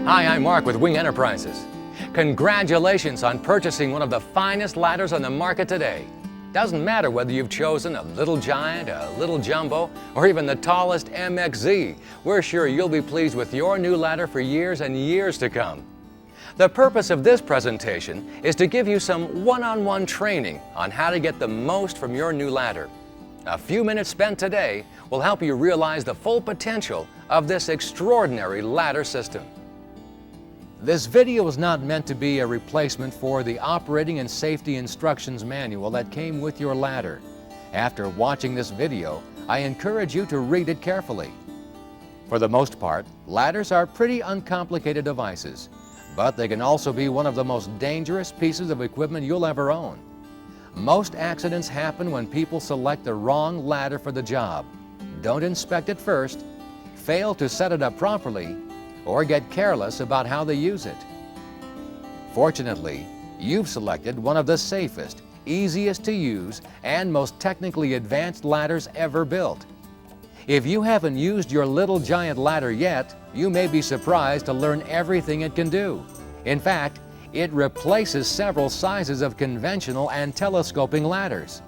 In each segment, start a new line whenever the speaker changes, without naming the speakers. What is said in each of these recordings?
Hi, I'm Mark with Wing Enterprises. Congratulations on purchasing one of the finest ladders on the market today. Doesn't matter whether you've chosen a little giant, a little jumbo, or even the tallest MXZ. We're sure you'll be pleased with your new ladder for years and years to come. The purpose of this presentation is to give you some one-on-one training on how to get the most from your new ladder. A few minutes spent today will help you realize the full potential of this extraordinary ladder system. This video is not meant to be a replacement for the operating and safety instructions manual that came with your ladder. After watching this video, I encourage you to read it carefully. For the most part, ladders are pretty uncomplicated devices, but they can also be one of the most dangerous pieces of equipment you'll ever own. Most accidents happen when people select the wrong ladder for the job, don't inspect it first, fail to set it up properly, or get careless about how they use it. Fortunately, you've selected one of the safest, easiest to use, and most technically advanced ladders ever built. If you haven't used your little giant ladder yet, you may be surprised to learn everything it can do. In fact, it replaces several sizes of conventional and telescoping ladders.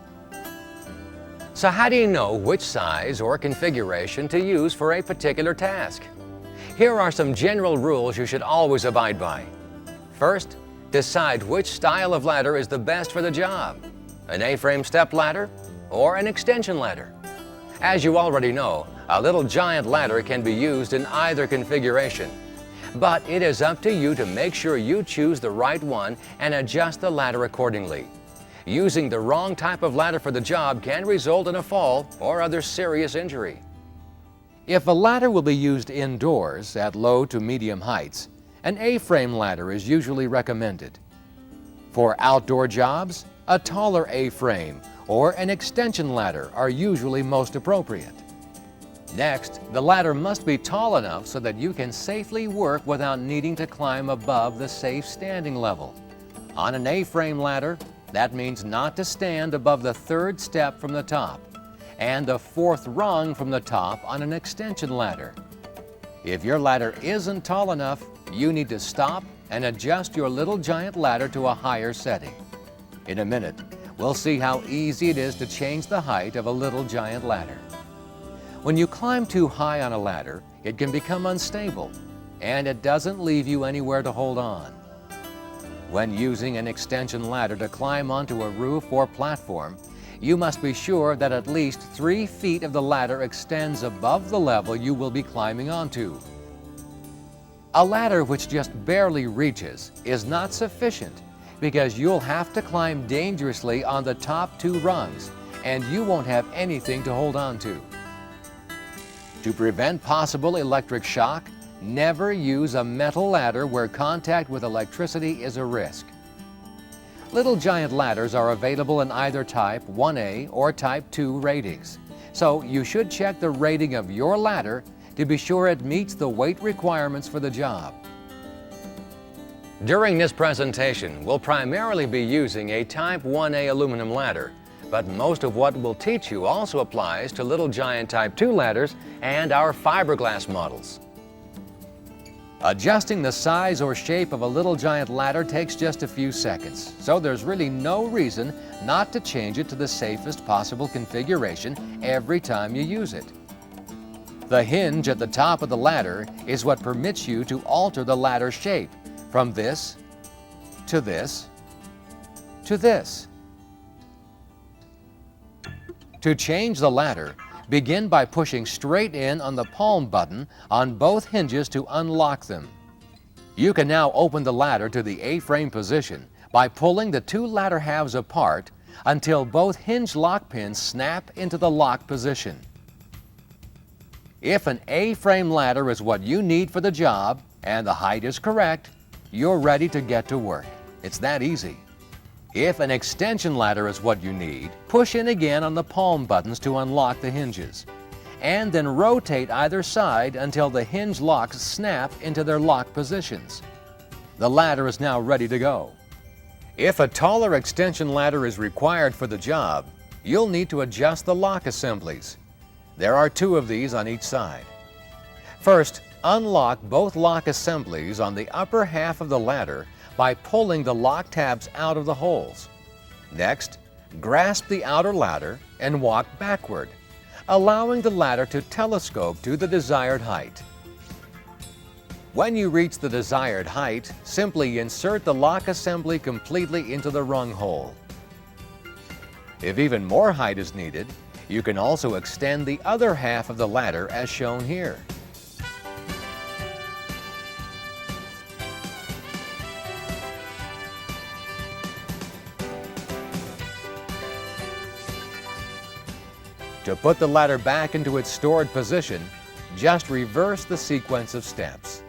So how do you know which size or configuration to use for a particular task? Here are some general rules you should always abide by. First, decide which style of ladder is the best for the job. An A-frame step ladder or an extension ladder. As you already know, a little giant ladder can be used in either configuration. But it is up to you to make sure you choose the right one and adjust the ladder accordingly. Using the wrong type of ladder for the job can result in a fall or other serious injury. If a ladder will be used indoors at low to medium heights, an A-frame ladder is usually recommended. For outdoor jobs, a taller A-frame or an extension ladder are usually most appropriate. Next, the ladder must be tall enough so that you can safely work without needing to climb above the safe standing level. On an A-frame ladder, that means not to stand above the third step from the top and the fourth rung from the top on an extension ladder. If your ladder isn't tall enough, you need to stop and adjust your little giant ladder to a higher setting. In a minute, we'll see how easy it is to change the height of a little giant ladder. When you climb too high on a ladder, it can become unstable, and it doesn't leave you anywhere to hold on. When using an extension ladder to climb onto a roof or platform, you must be sure that at least 3 feet of the ladder extends above the level you will be climbing onto. A ladder which just barely reaches is not sufficient because you'll have to climb dangerously on the top 2 rungs, and you won't have anything to hold on to. To prevent possible electric shock, never use a metal ladder where contact with electricity is a risk. Little giant ladders are available in either Type 1A or Type 2 ratings, so you should check the rating of your ladder to be sure it meets the weight requirements for the job. During this presentation, we'll primarily be using a Type 1A aluminum ladder, but most of what we'll teach you also applies to little giant Type 2 ladders and our fiberglass models. Adjusting the size or shape of a little giant ladder takes just a few seconds, so there's really no reason not to change it to the safest possible configuration every time you use it. The hinge at the top of the ladder is what permits you to alter the ladder shape from this to this to this. To change the ladder, begin by pushing straight in on the palm button on both hinges to unlock them. You can now open the ladder to the A-frame position by pulling the 2 ladder halves apart until both hinge lock pins snap into the lock position. If an A-frame ladder is what you need for the job and the height is correct, you're ready to get to work. It's that easy. If an extension ladder is what you need, push in again on the palm buttons to unlock the hinges, and then rotate either side until the hinge locks snap into their lock positions. The ladder is now ready to go. If a taller extension ladder is required for the job, you'll need to adjust the lock assemblies. There are 2 of these on each side. First, Unlock both lock assemblies on the upper half of the ladder by pulling the lock tabs out of the holes. Next, grasp the outer ladder and walk backward, allowing the ladder to telescope to the desired height. When you reach the desired height, simply insert the lock assembly completely into the rung hole. If even more height is needed, you can also extend the other half of the ladder as shown here. To put the ladder back into its stored position, just reverse the sequence of steps.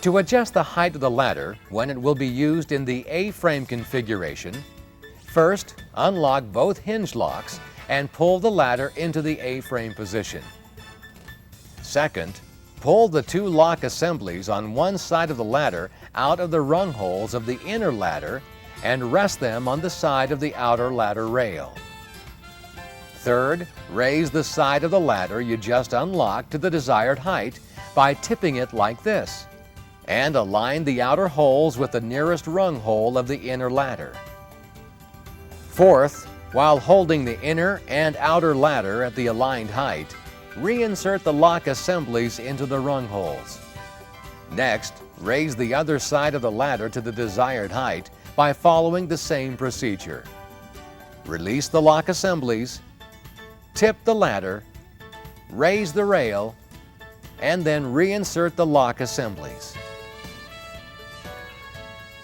To adjust the height of the ladder when it will be used in the A-frame configuration, first, unlock both hinge locks and pull the ladder into the A-frame position. Second, pull the two lock assemblies on one side of the ladder out of the rung holes of the inner ladder and rest them on the side of the outer ladder rail. Third, raise the side of the ladder you just unlocked to the desired height by tipping it like this, and align the outer holes with the nearest rung hole of the inner ladder. Fourth, while holding the inner and outer ladder at the aligned height, reinsert the lock assemblies into the rung holes. Next, raise the other side of the ladder to the desired height by following the same procedure. Release the lock assemblies, tip the ladder, raise the rail, and then reinsert the lock assemblies.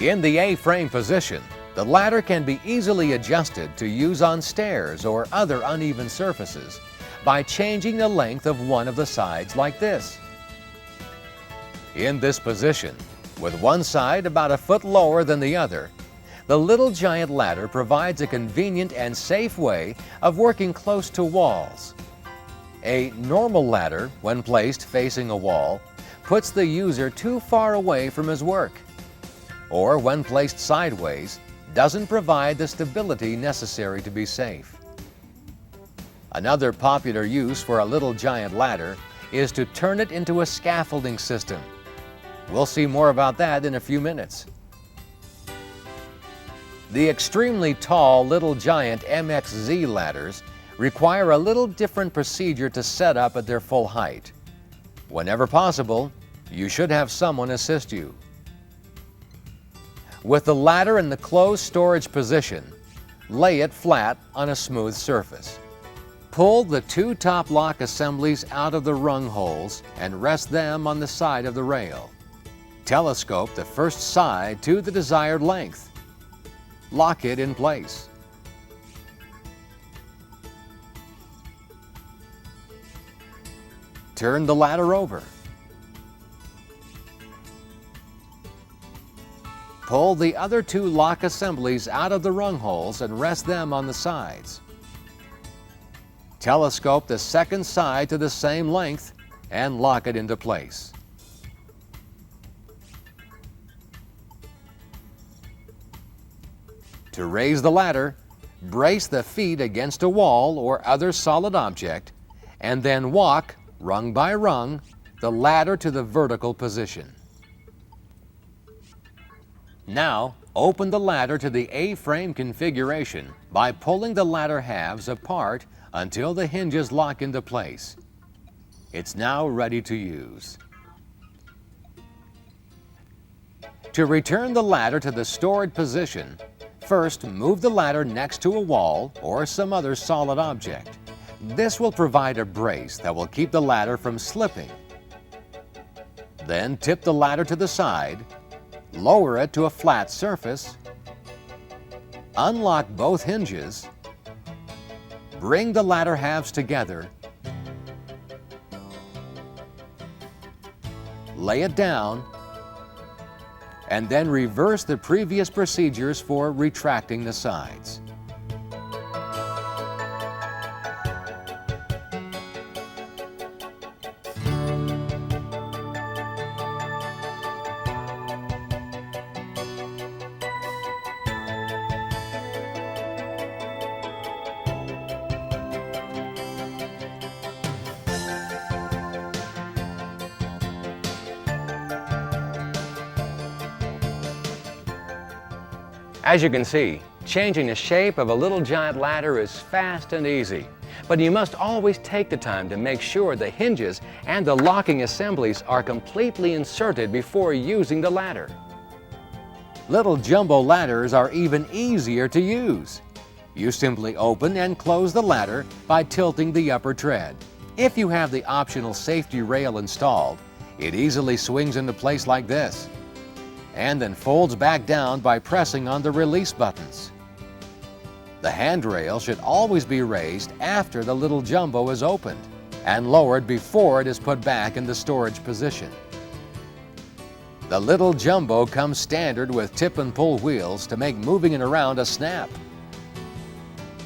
In the A-frame position, the ladder can be easily adjusted to use on stairs or other uneven surfaces by changing the length of one of the sides like this. In this position, with one side about a foot lower than the other, the Little Giant ladder provides a convenient and safe way of working close to walls. A normal ladder, when placed facing a wall, puts the user too far away from his work, or when placed sideways, doesn't provide the stability necessary to be safe. Another popular use for a Little Giant ladder is to turn it into a scaffolding system. We'll see more about that in a few minutes. The extremely tall Little Giant MXZ ladders require a little different procedure to set up at their full height. Whenever possible, you should have someone assist you. With the ladder in the closed storage position, lay it flat on a smooth surface. Pull the two top lock assemblies out of the rung holes and rest them on the side of the rail. Telescope the first side to the desired length. Lock it in place. Turn the ladder over. Pull the other two lock assemblies out of the rung holes and rest them on the sides. Telescope the second side to the same length and lock it into place. To raise the ladder, brace the feet against a wall or other solid object, and then walk, rung by rung, the ladder to the vertical position. Now, open the ladder to the A-frame configuration by pulling the ladder halves apart until the hinges lock into place. It's now ready to use. To return the ladder to the stored position, first move the ladder next to a wall or some other solid object. This will provide a brace that will keep the ladder from slipping. Then tip the ladder to the side, lower it to a flat surface, unlock both hinges, bring the ladder halves together, lay it down, and then reverse the previous procedures for retracting the sides. As you can see, changing the shape of a little giant ladder is fast and easy, but you must always take the time to make sure the hinges and the locking assemblies are completely inserted before using the ladder. Little jumbo ladders are even easier to use. You simply open and close the ladder by tilting the upper tread. If you have the optional safety rail installed, it easily swings into place like this, and then folds back down by pressing on the release buttons. The handrail should always be raised after the little jumbo is opened and lowered before it is put back in the storage position. The little jumbo comes standard with tip and pull wheels to make moving it around a snap.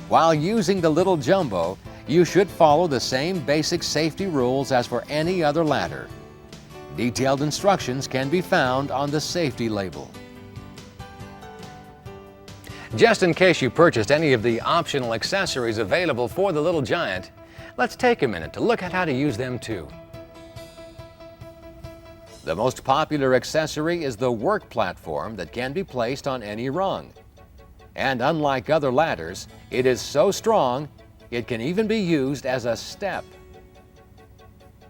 While using the little jumbo, you should follow the same basic safety rules as for any other ladder. Detailed instructions can be found on the safety label. Just in case you purchased any of the optional accessories available for the Little Giant, let's take a minute to look at how to use them too. The most popular accessory is the work platform that can be placed on any rung. And unlike other ladders, it is so strong, it can even be used as a step.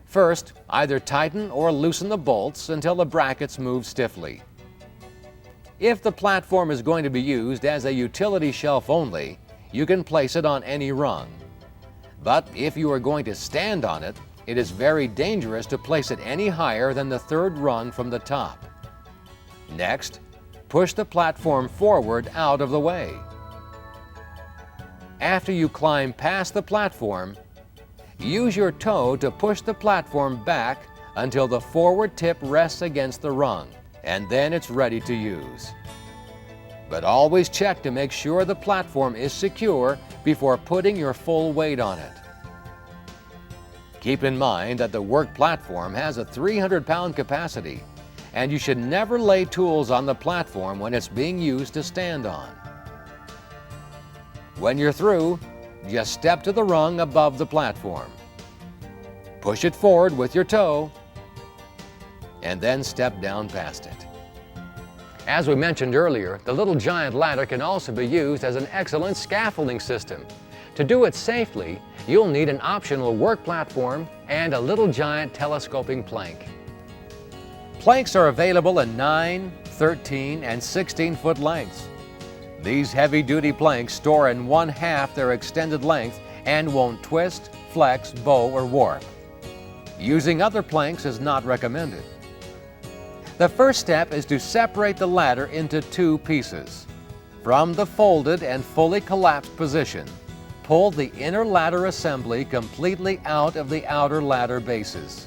First, either tighten or loosen the bolts until the brackets move stiffly. If the platform is going to be used as a utility shelf only, you can place it on any rung. But if you are going to stand on it, it is very dangerous to place it any higher than the third rung from the top. Next, push the platform forward out of the way. After you climb past the platform, use your toe to push the platform back until the forward tip rests against the rung, and then it's ready to use. But always check to make sure the platform is secure before putting your full weight on it. Keep in mind that the work platform has a 300-pound capacity, and you should never lay tools on the platform when it's being used to stand on. When you're through, just step to the rung above the platform. Push it forward with your toe, and then step down past it. As we mentioned earlier, the Little Giant ladder can also be used as an excellent scaffolding system. To do it safely, you'll need an optional work platform and a Little Giant telescoping plank. Planks are available in 9, 13, and 16-foot lengths. These heavy-duty planks store in 1/2 their extended length and won't twist, flex, bow, or warp. Using other planks is not recommended. The first step is to separate the ladder into 2 pieces. From the folded and fully collapsed position, pull the inner ladder assembly completely out of the outer ladder bases.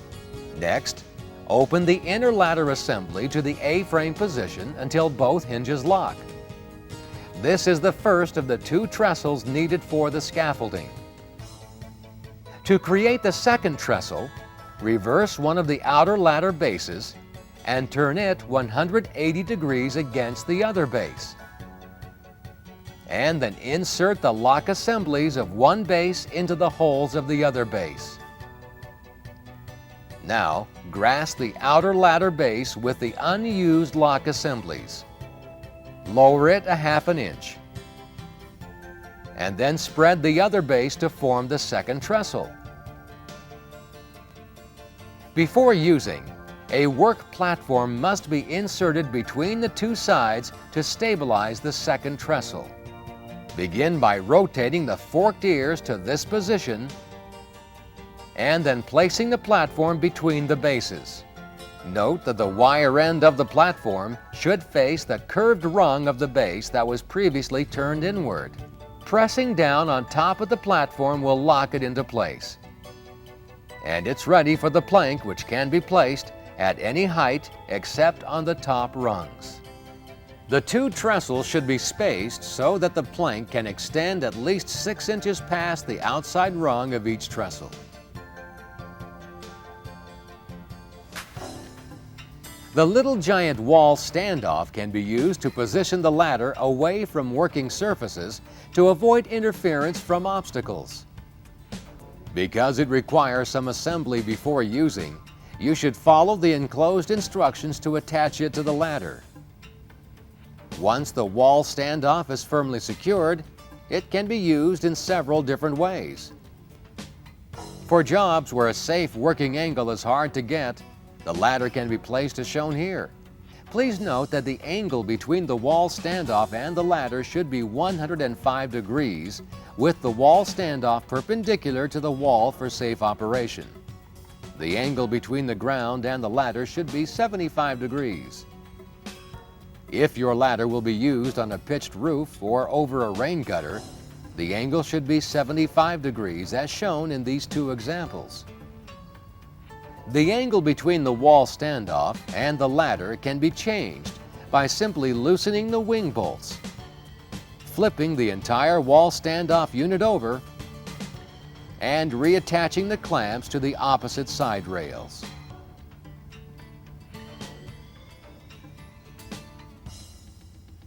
Next, open the inner ladder assembly to the A-frame position until both hinges lock. This is the first of the 2 trestles needed for the scaffolding. To create the second trestle, reverse one of the outer ladder bases and turn it 180 degrees against the other base. And then insert the lock assemblies of one base into the holes of the other base. Now, grasp the outer ladder base with the unused lock assemblies. Lower it 1/2 inch. And then spread the other base to form the second trestle. Before using, a work platform must be inserted between the 2 sides to stabilize the second trestle. Begin by rotating the forked ears to this position and then placing the platform between the bases. Note that the wire end of the platform should face the curved rung of the base that was previously turned inward. Pressing down on top of the platform will lock it into place. And it's ready for the plank, which can be placed at any height except on the top rungs. The 2 trestles should be spaced so that the plank can extend at least 6 inches past the outside rung of each trestle. The Little Giant wall standoff can be used to position the ladder away from working surfaces to avoid interference from obstacles. Because it requires some assembly before using, you should follow the enclosed instructions to attach it to the ladder. Once the wall standoff is firmly secured, it can be used in several different ways. For jobs where a safe working angle is hard to get, the ladder can be placed as shown here. Please note that the angle between the wall standoff and the ladder should be 105 degrees, with the wall standoff perpendicular to the wall for safe operation. The angle between the ground and the ladder should be 75 degrees. If your ladder will be used on a pitched roof or over a rain gutter, the angle should be 75 degrees as shown in these two examples. The angle between the wall standoff and the ladder can be changed by simply loosening the wing bolts, flipping the entire wall standoff unit over, and reattaching the clamps to the opposite side rails.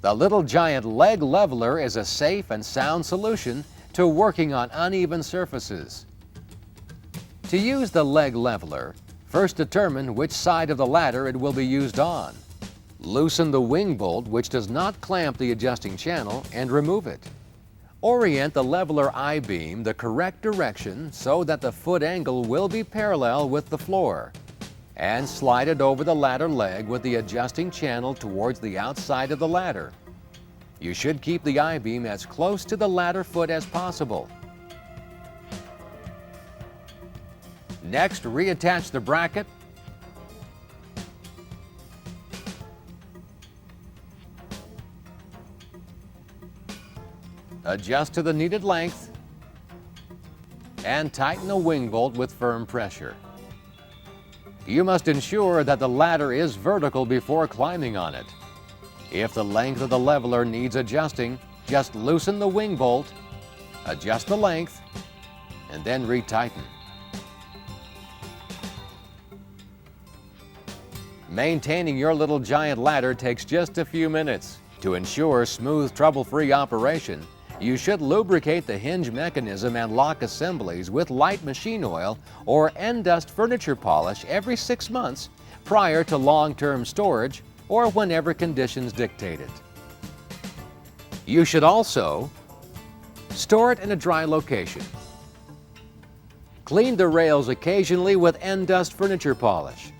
The Little Giant leg leveler is a safe and sound solution to working on uneven surfaces. To use the leg leveler, first determine which side of the ladder it will be used on. Loosen the wing bolt, which does not clamp the adjusting channel, and remove it. Orient the leveler I-beam the correct direction so that the foot angle will be parallel with the floor, and slide it over the ladder leg with the adjusting channel towards the outside of the ladder. You should keep the I-beam as close to the ladder foot as possible. Next, reattach the bracket adjust to the needed length, and tighten the wing bolt with firm pressure. You must ensure that the ladder is vertical before climbing on it. If the length of the leveler needs adjusting, just loosen the wing bolt, adjust the length, and then retighten. Maintaining your Little Giant ladder takes just a few minutes. To ensure smooth, trouble-free operation, you should lubricate the hinge mechanism and lock assemblies with light machine oil or N-Dust furniture polish every 6 months prior to long-term storage or whenever conditions dictate it. You should also store it in a dry location. Clean the rails occasionally with N-Dust furniture polish.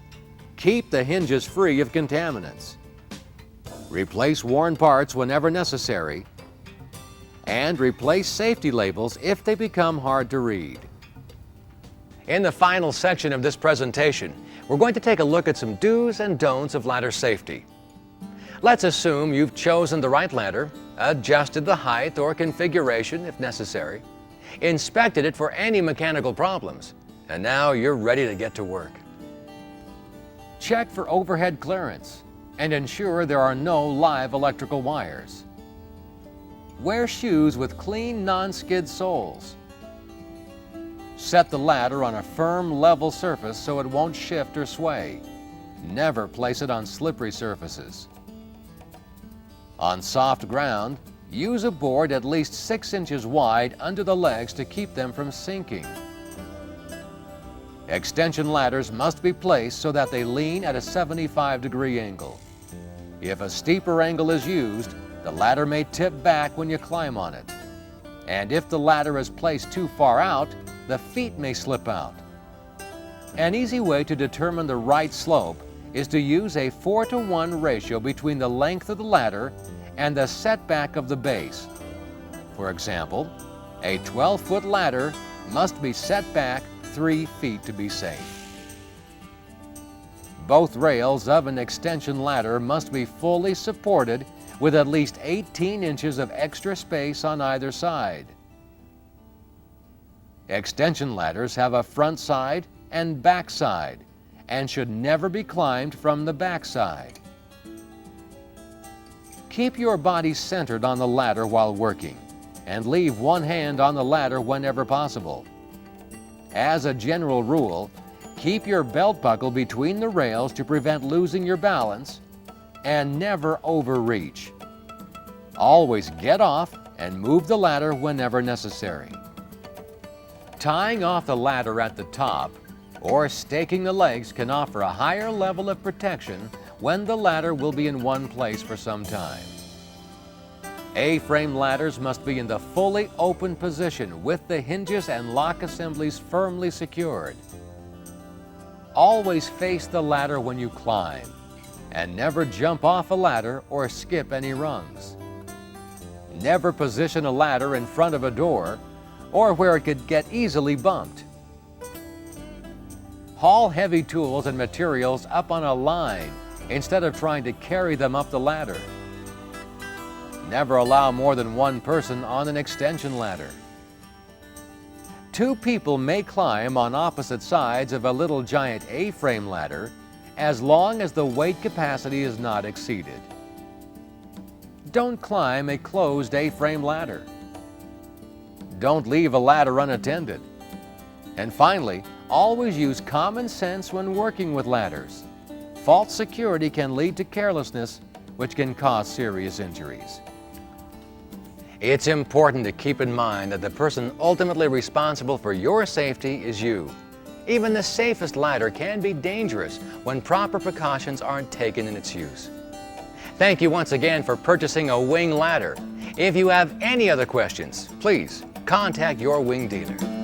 Keep the hinges free of contaminants. Replace worn parts whenever necessary, and replace safety labels if they become hard to read. In the final section of this presentation, we're going to take a look at some do's and don'ts of ladder safety. Let's assume you've chosen the right ladder, adjusted the height or configuration if necessary, inspected it for any mechanical problems, and now you're ready to get to work. Check for overhead clearance and ensure there are no live electrical wires. Wear shoes with clean, non-skid soles. Set the ladder on a firm, level surface so it won't shift or sway. Never place it on slippery surfaces. On soft ground, use a board at least 6 inches wide under the legs to keep them from sinking. Extension ladders must be placed so that they lean at a 75-degree angle. If a steeper angle is used, the ladder may tip back when you climb on it. And if the ladder is placed too far out, the feet may slip out. An easy way to determine the right slope is to use a 4-to-1 ratio between the length of the ladder and the setback of the base. For example, a 12-foot ladder must be set back 3 feet to be safe. Both rails of an extension ladder must be fully supported with at least 18 inches of extra space on either side. Extension ladders have a front side and back side and should never be climbed from the back side. Keep your body centered on the ladder while working and leave one hand on the ladder whenever possible. As a general rule, keep your belt buckle between the rails to prevent losing your balance, and never overreach. Always get off and move the ladder whenever necessary. Tying off the ladder at the top or staking the legs can offer a higher level of protection when the ladder will be in one place for some time.
A-frame ladders must be in the fully open position with the hinges and lock assemblies firmly secured. Always face the ladder when you climb, and never jump off a ladder or skip any rungs. Never position a ladder in front of a door or where it could get easily bumped. Haul heavy tools and materials up on a line instead of trying to carry them up the ladder. Never allow more than one person on an extension ladder. 2 people may climb on opposite sides of a little giant A-frame ladder as long as the weight capacity is not exceeded. Don't climb a closed A-frame ladder. Don't leave a ladder unattended. And finally, always use common sense when working with ladders. False security can lead to carelessness, which can cause serious injuries.
It's important to keep in mind that the person ultimately responsible for your safety is you. Even the safest ladder can be dangerous when proper precautions aren't taken in its use. Thank you once again for purchasing a wing ladder. If you have any other questions, please contact your wing dealer.